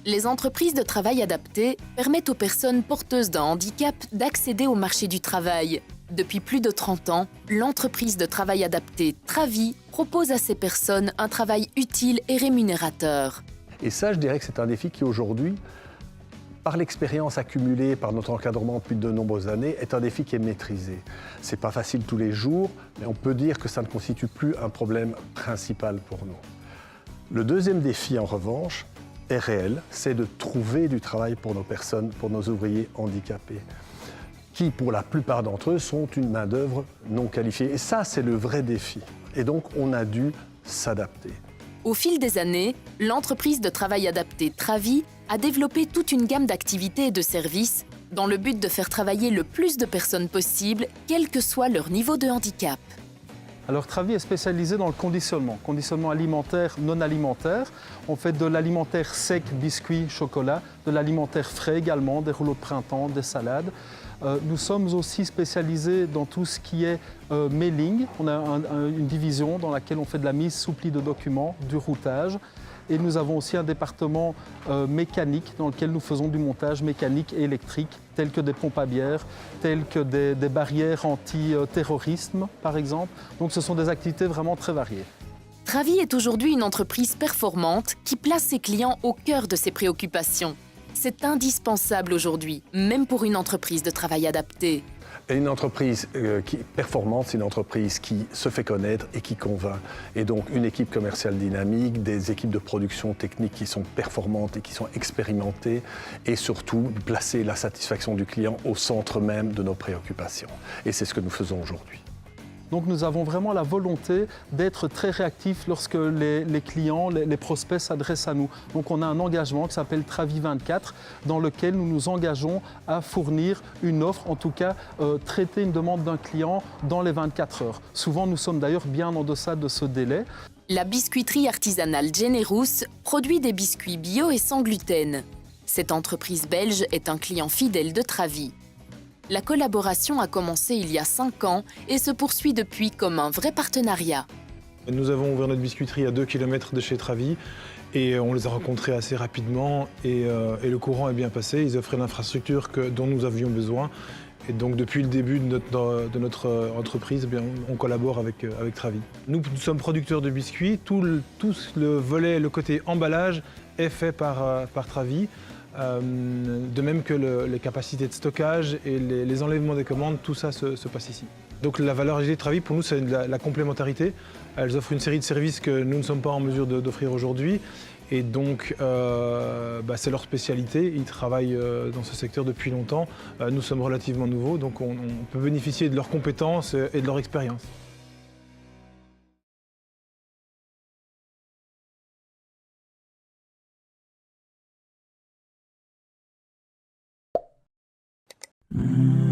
Les entreprises de travail adapté permettent aux personnes porteuses d'un handicap d'accéder au marché du travail. Depuis plus de 30 ans, l'entreprise de travail adapté Travi propose à ces personnes un travail utile et rémunérateur. Et ça, je dirais que c'est un défi qui aujourd'hui, par l'expérience accumulée par notre encadrement depuis de nombreuses années, est un défi qui est maîtrisé. C'est pas facile tous les jours, mais on peut dire que ça ne constitue plus un problème principal pour nous. Le deuxième défi, en revanche, est réel, c'est de trouver du travail pour nos personnes, pour nos ouvriers handicapés, qui, pour la plupart d'entre eux, sont une main-d'œuvre non qualifiée. Et ça, c'est le vrai défi. Et donc, on a dû s'adapter. Au fil des années, l'entreprise de travail adapté Travi a développé toute une gamme d'activités et de services dans le but de faire travailler le plus de personnes possible, quel que soit leur niveau de handicap. Alors Travi est spécialisé dans le conditionnement alimentaire, non alimentaire. On fait de l'alimentaire sec, biscuits, chocolat, de l'alimentaire frais également, des rouleaux de printemps, des salades. Nous sommes aussi spécialisés dans tout ce qui est mailing. On a une division dans laquelle on fait de la mise sous pli de documents, du routage. Et nous avons aussi un département mécanique dans lequel nous faisons du montage mécanique et électrique, tels que des pompes à bière, tels que des barrières anti-terrorisme, par exemple. Donc ce sont des activités vraiment très variées. Travi est aujourd'hui une entreprise performante qui place ses clients au cœur de ses préoccupations. C'est indispensable aujourd'hui, même pour une entreprise de travail adapté. Et une entreprise qui est performante, c'est une entreprise qui se fait connaître et qui convainc. Et donc une équipe commerciale dynamique, des équipes de production technique qui sont performantes et qui sont expérimentées, et surtout placer la satisfaction du client au centre même de nos préoccupations. Et c'est ce que nous faisons aujourd'hui. Donc nous avons vraiment la volonté d'être très réactifs lorsque les clients, les prospects s'adressent à nous. Donc on a un engagement qui s'appelle Travi 24, dans lequel nous nous engageons à fournir une offre, en tout cas traiter une demande d'un client dans les 24 heures. Souvent nous sommes d'ailleurs bien en deçà de ce délai. La biscuiterie artisanale Generous produit des biscuits bio et sans gluten. Cette entreprise belge est un client fidèle de Travi. La collaboration a commencé il y a 5 ans et se poursuit depuis comme un vrai partenariat. Nous avons ouvert notre biscuiterie à 2 km de chez Travi et on les a rencontrés assez rapidement et le courant est bien passé. Ils offraient l'infrastructure dont nous avions besoin. Et donc depuis le début de notre entreprise, eh bien, on collabore avec Travi. Nous sommes producteurs de biscuits. Tout le volet, le côté emballage est fait par Travi. De même que les capacités de stockage et les enlèvements des commandes, tout ça se passe ici. Donc la valeur ajoutée de Travi, pour nous, c'est la complémentarité. Elles offrent une série de services que nous ne sommes pas en mesure d'offrir aujourd'hui. Et donc, c'est leur spécialité. Ils travaillent dans ce secteur depuis longtemps. Nous sommes relativement nouveaux, donc on peut bénéficier de leurs compétences et de leur expérience. Mm-hmm.